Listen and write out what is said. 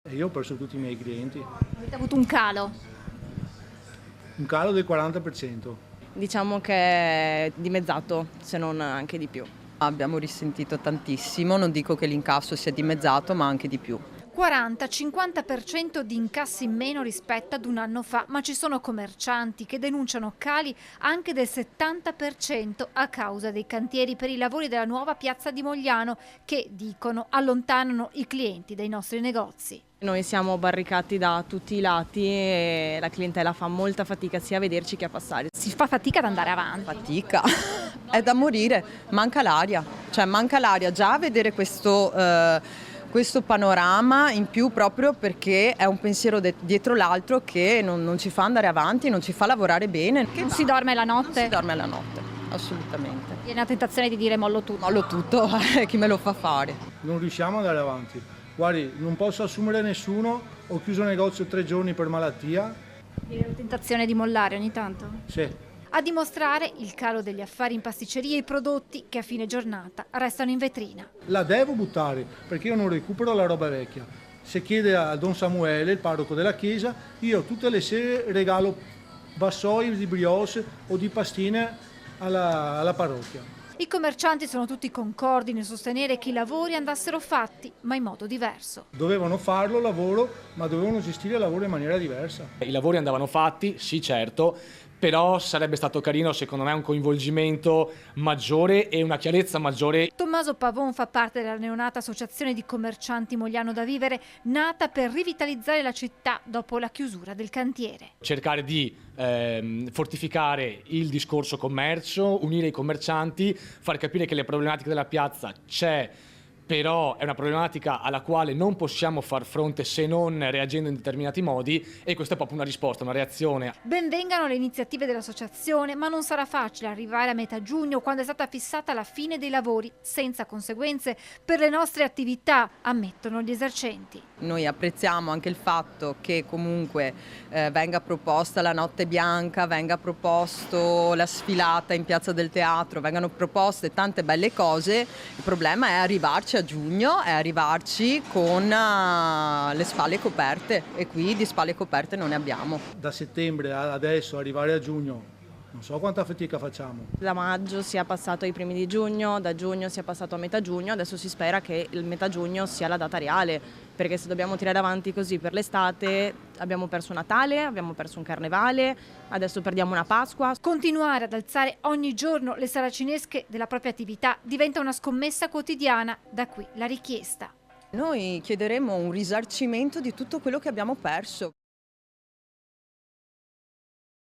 E io ho perso tutti i miei clienti, Avete avuto un calo? un calo del 40%. Diciamo che è dimezzato, se non anche di più. Abbiamo risentito tantissimo, non dico che l'incasso sia dimezzato, ma anche di più. 40-50% di incassi in meno rispetto ad un anno fa, ma ci sono commercianti che denunciano cali anche del 70% a causa dei cantieri per i lavori della nuova piazza di Mogliano che, dicono, allontanano i clienti dai nostri negozi. Noi siamo barricati da tutti i lati e la clientela fa molta fatica sia a vederci che a passare. Si fa fatica ad andare avanti. Fatica, è da morire, manca l'aria, già a vedere questo panorama in più proprio perché è un pensiero dietro l'altro che non ci fa andare avanti, non ci fa lavorare bene. Non si dorme la notte? Non si dorme la notte, assolutamente. Viene la tentazione di dire mollo tutto. Mollo tutto, chi me lo fa fare? Non riusciamo ad andare avanti. Guardi, non posso assumere nessuno, ho chiuso il negozio 3 giorni per malattia. Viene la tentazione di mollare ogni tanto? Sì. A dimostrare il calo degli affari in pasticceria e i prodotti che a fine giornata restano in vetrina. La devo buttare perché io non recupero la roba vecchia. Se chiede a Don Samuele, il parroco della chiesa, io tutte le sere regalo vassoi di brioche o di pastine alla parrocchia. I commercianti sono tutti concordi nel sostenere che i lavori andassero fatti, ma in modo diverso. Dovevano farlo il lavoro, ma dovevano gestire il lavoro in maniera diversa. I lavori andavano fatti, sì certo, però sarebbe stato carino secondo me un coinvolgimento maggiore e una chiarezza maggiore. Tommaso Pavon fa parte della neonata associazione di commercianti Mogliano da Vivere, nata per rivitalizzare la città dopo la chiusura del cantiere. Cercare di fortificare il discorso commercio, unire i commercianti, far capire che le problematiche della piazza c'è, però è una problematica alla quale non possiamo far fronte se non reagendo in determinati modi e questa è proprio una risposta, una reazione. Ben vengano le iniziative dell'associazione, ma non sarà facile arrivare a metà giugno quando è stata fissata la fine dei lavori, senza conseguenze per le nostre attività, ammettono gli esercenti. Noi apprezziamo anche il fatto che comunque venga proposta la notte bianca, venga proposto la sfilata in Piazza del Teatro, vengano proposte tante belle cose, il problema è arrivarci a giugno, è arrivarci con le spalle coperte e qui di spalle coperte non ne abbiamo. Da settembre adesso arrivare a giugno, non so quanta fatica facciamo. Da maggio si è passato ai primi di giugno, da giugno si è passato a metà giugno, adesso si spera che il metà giugno sia la data reale, perché se dobbiamo tirare avanti così per l'estate abbiamo perso Natale, abbiamo perso un Carnevale, adesso perdiamo una Pasqua. Continuare ad alzare ogni giorno le saracinesche della propria attività diventa una scommessa quotidiana, da qui la richiesta. Noi chiederemo un risarcimento di tutto quello che abbiamo perso.